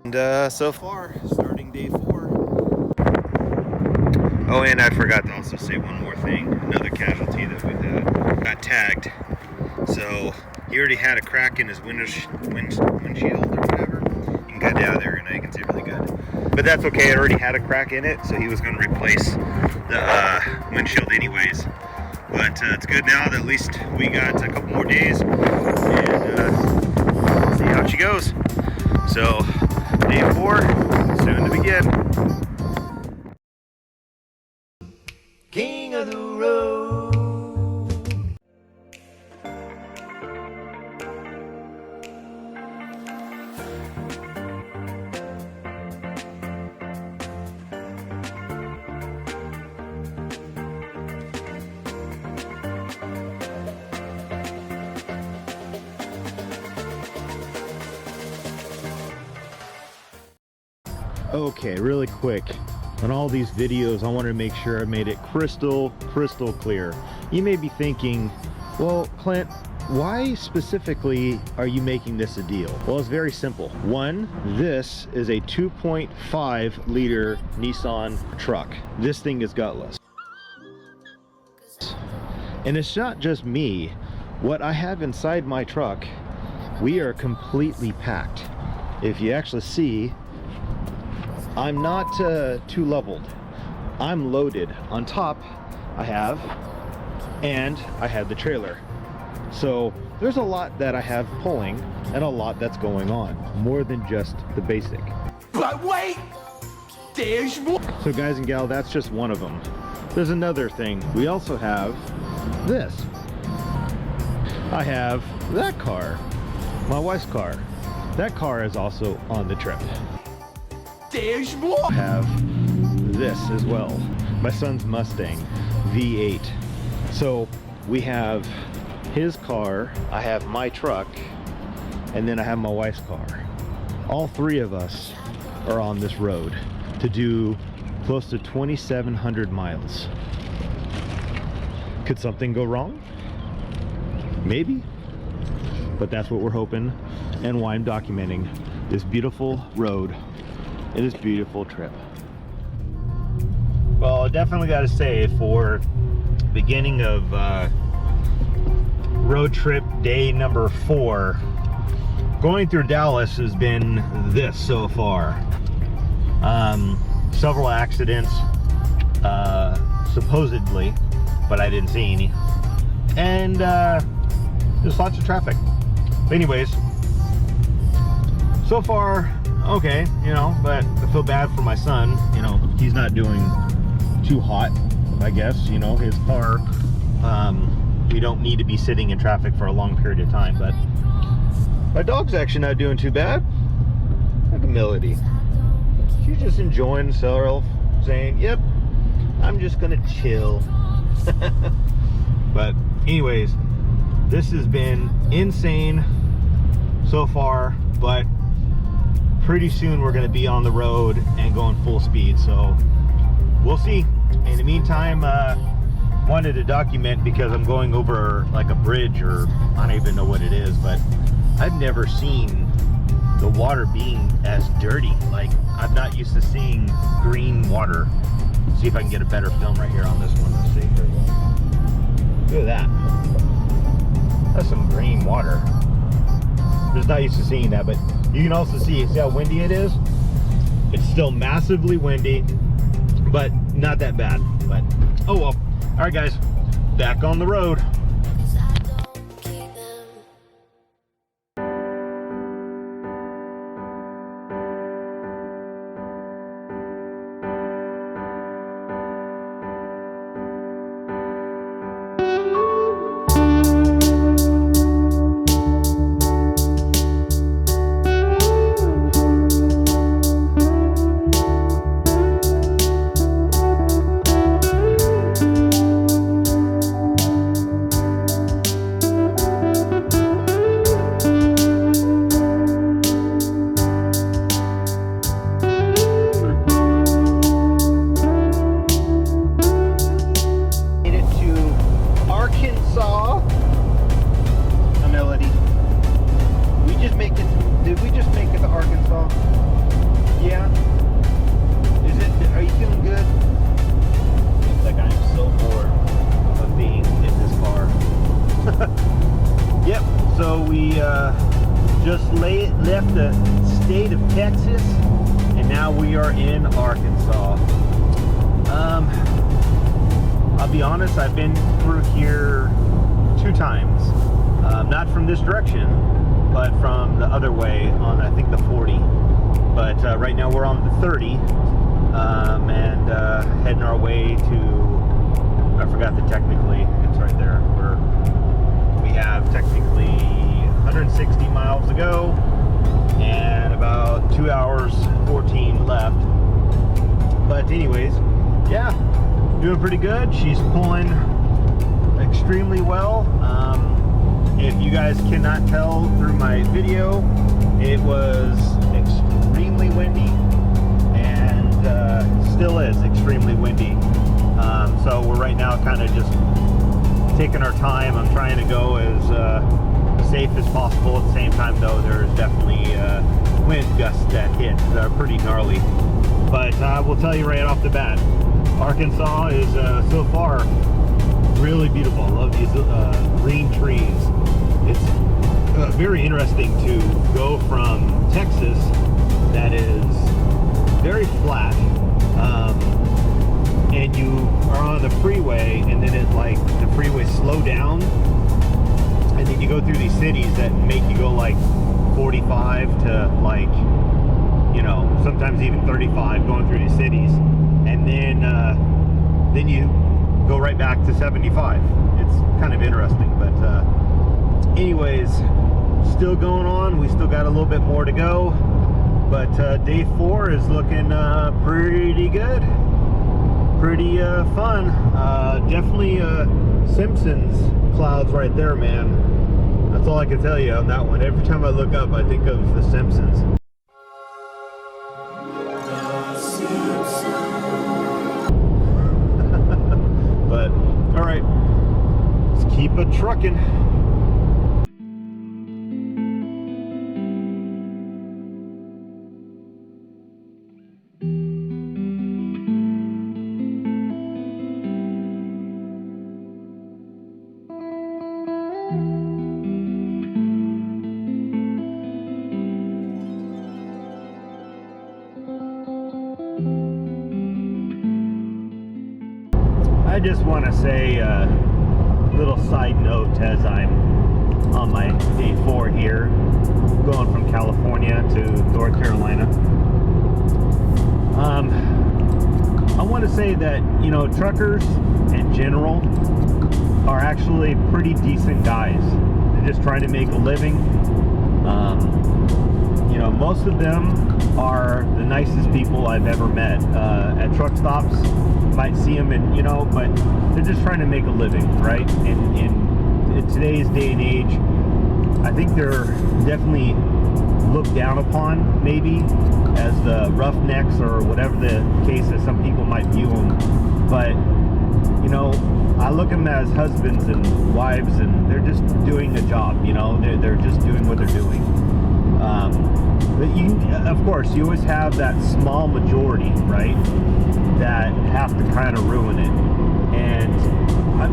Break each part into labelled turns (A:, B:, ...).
A: And so far, starting day 4. Oh, and I forgot to also say one more thing. Another casualty that we've had got tagged. So he already had a crack in his windshield or whatever. You can cut down there and I can see really good. But that's okay, it already had a crack in it, so he was going to replace the windshield anyways. But it's good now that at least we got a couple more days and see how she goes. So day 4, soon to begin. King of the road.
B: Okay, really quick, on all these videos I wanted to make sure I made it crystal clear. You may be thinking, well, Clint, why specifically are you making this a deal? Well, it's very simple. One, this is a 2.5 liter Nissan truck. This thing is gutless. And it's not just me. What I have inside my truck, we are completely packed. If you actually see, I'm not too leveled. I'm loaded. On top, I have the trailer. So there's a lot that I have pulling and a lot that's going on, more than just the basic.
C: But wait, there's more.
B: So guys and gal, that's just one of them. There's another thing. We also have this. I have that car, my wife's car. That car is also on the trip.
C: There's more.
B: I have this as well, my son's Mustang V8. So we have his car, I have my truck, and then I have my wife's car. All 3 of us are on this road to do close to 2,700 miles. Could something go wrong? Maybe, but that's what we're hoping, and why I'm documenting this beautiful road and this beautiful trip. Well, I definitely got to say, for beginning of road trip day number 4, going through Dallas has been this so far. Several accidents, supposedly, but I didn't see any, and there's lots of traffic. But anyways, so far okay, you know, but I feel bad for my son. You know, he's not doing too hot, I guess. You know, his car, we don't need to be sitting in traffic for a long period of time. But my dog's actually not doing too bad. Look at Melody. She's just enjoying herself, saying, yep, I'm just gonna chill. But anyways, this has been insane so far, but pretty soon we're going to be on the road and going full speed, so we'll see. In the meantime, wanted to document because I'm going over like a bridge, or I don't even know what it is, but I've never seen the water being as dirty. Like, I'm not used to seeing green water. Let's see if I can get a better film right here on this one. Let's see. Here we go. Look at that. That's some green water. Just not used to seeing that, but you can also see how windy it is. It's still massively windy, but not that bad. But oh well. All right, guys, back on the road. Yep, so we just left the state of Texas, and now we are in Arkansas. I'll be honest, I've been through here 2 times. Not from this direction, but from the other way on, I think, the 40. But right now we're on the 30, and heading our way to, I forgot the technically, it's right there. We have technically 160 miles to go and about 2 hours 14 left. But anyways, yeah, doing pretty good. She's pulling extremely well. If you guys cannot tell through my video, it was extremely windy, and still is extremely windy. So we're right now kind of just taking our time. I'm trying to go as safe as possible. At the same time, though, there's definitely wind gusts that hit that are pretty gnarly. But I will tell you right off the bat, Arkansas is so far really beautiful. I love these green trees. It's very interesting to go from Texas, that is very flat, and you are on the freeway, and then it like the freeway slow down, and then you go through these cities that make you go like 45 to like, you know, sometimes even 35 going through these cities, and then you go right back to 75. It's kind of interesting, but anyways, still going on. We still got a little bit more to go, but day 4 is looking pretty good, pretty fun. Definitely Simpsons clouds right there, man. That's all I can tell you on that one. Every time I look up, I think of the Simpsons. But all right, let's keep it trucking. I just want to say a little side note as I'm on my day 4 here, going from California to North Carolina. I want to say that, you know, truckers in general are actually pretty decent guys. They're just trying to make a living. You know, most of them are the nicest people I've ever met. At truck stops, might see them, and you know, but they're just trying to make a living, right? In today's day and age, I think they're definitely looked down upon, maybe as the roughnecks or whatever the case that some people might view them. But you know, I look at them as husbands and wives, and they're just doing a job. You know, they're just doing what they're doing. But you, of course, you always have that small majority, right, that have to kind of ruin it. And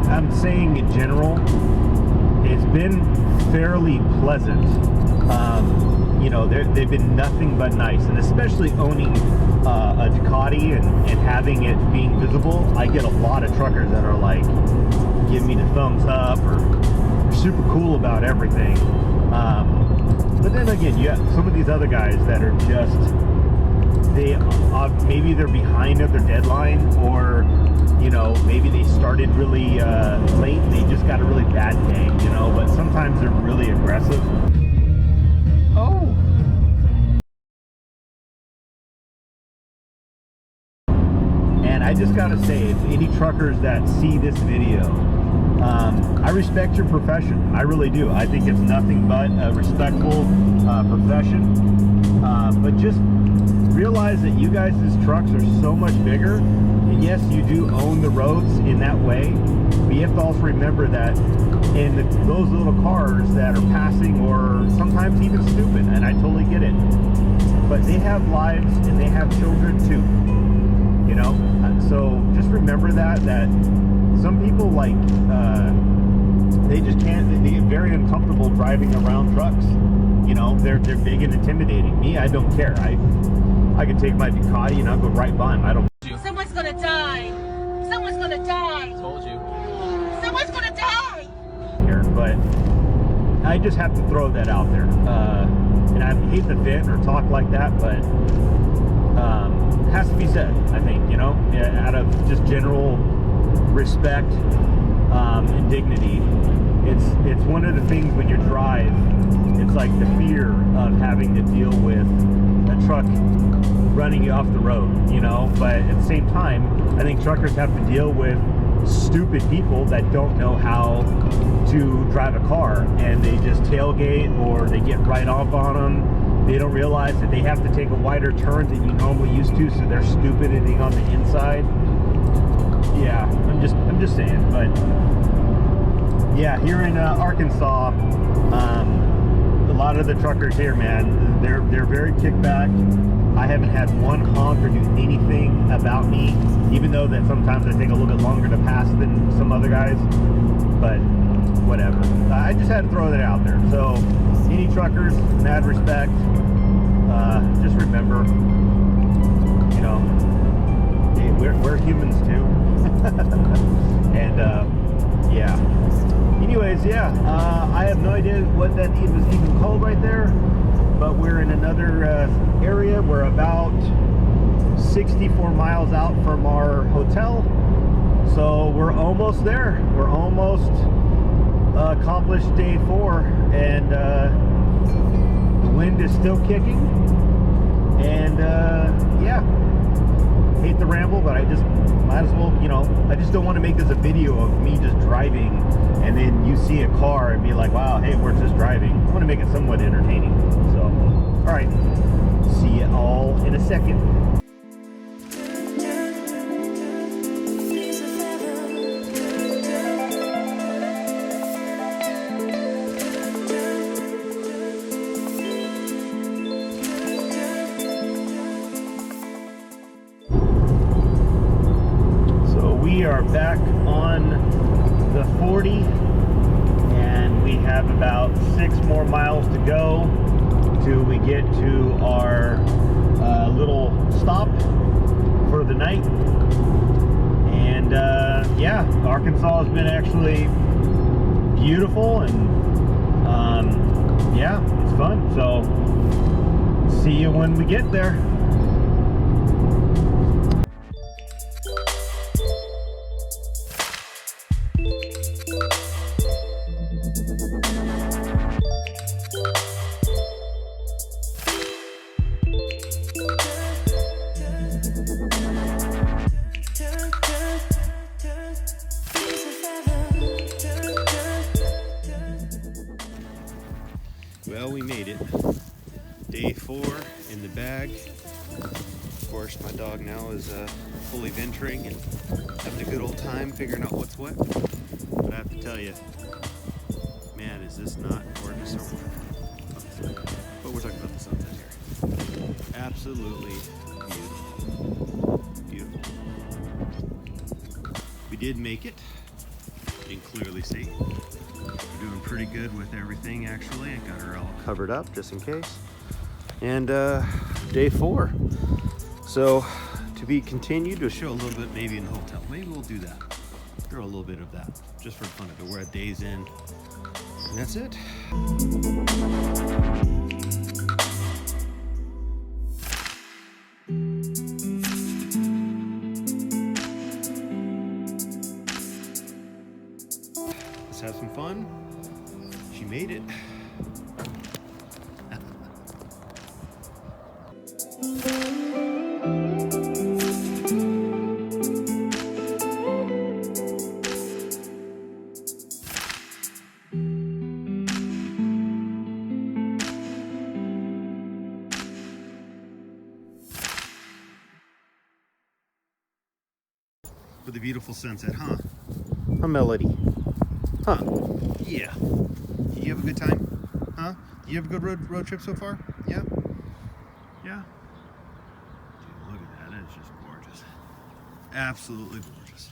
B: I'm saying in general, it's been fairly pleasant. You know, they've been nothing but nice, and especially owning a Ducati and having it being visible. I get a lot of truckers that are like, give me the thumbs up, or super cool about everything. But then again, you have some of these other guys that are just, maybe they're behind at their deadline, or you know, maybe they started really late and they just got a really bad day, you know, but sometimes they're really aggressive. Oh. And I just gotta say, if any truckers that see this video, I respect your profession. I really do. I think it's nothing but a respectful profession. But just realize that you guys' trucks are so much bigger. And yes, you do own the roads in that way. But you have to also remember that in those little cars that are passing, or sometimes even stupid, and I totally get it, but they have lives and they have children too. You know? So just remember that some people like they just can't, they get very uncomfortable driving around trucks. You know, they're big and intimidating. Me, I don't care. I can take my Ducati and I'll go right by them. I don't.
D: Someone's gonna die. Someone's gonna die.
C: Told you.
D: Someone's gonna die.
B: Care, but I just have to throw that out there. And I hate to vent or talk like that, but it has to be said. I think, you know, out of just general respect and dignity. It's one of the things when you drive. It's like the fear of having to deal with a truck running you off the road, you know. But at the same time, I think truckers have to deal with stupid people that don't know how to drive a car, and they just tailgate or they get right off on them. They don't realize that they have to take a wider turn than you normally used to, so they're stupidity on the inside. Yeah, I'm just saying. But yeah, here in Arkansas, a lot of the truckers here, man, they're very kickback. I haven't had one honk or do anything about me, even though that sometimes I take a little bit longer to pass than some other guys. But whatever. I just had to throw that out there. So any truckers, mad respect. Just remember, you know, hey, we're humans too. And yeah. Anyways, yeah, I have no idea what that was even called right there, but we're in another area. We're about 64 miles out from our hotel, so we're almost there. We're almost accomplished day 4, and the wind is still kicking, and yeah, hate to ramble, but I just might as well, you know, I just don't want to make this a video of me just driving and then you see a car and be like, wow, hey, we're just driving. I want to make it somewhat entertaining. So, all right, see you all in a second. We are back on the 40, and we have about 6 more miles to go till we get to our little stop for the night. And yeah, Arkansas has been actually beautiful, and yeah, it's fun. So see you when we get there.
A: Well, we made it. Day 4 in the bag. Of course, my dog now is fully venturing and having a good old time figuring out what's what. But I have to tell you, man, is this not gorgeous or what? But we're talking about the sunset here. Absolutely beautiful. Beautiful. We did make it. You can clearly see. We're doing pretty good with everything, actually. I got her all covered up just in case. And day 4. So to be continued, we'll show a little bit maybe in the hotel. Maybe we'll do that. Throw a little bit of that just for fun of it. We're at Days In. And that's it. Let's have some fun. She made it. With a beautiful sunset, huh? A melody. Huh? Yeah. You have a good time? Huh? You have a good road trip so far? Yeah? Yeah? Dude, look at that. It's just gorgeous. Absolutely gorgeous.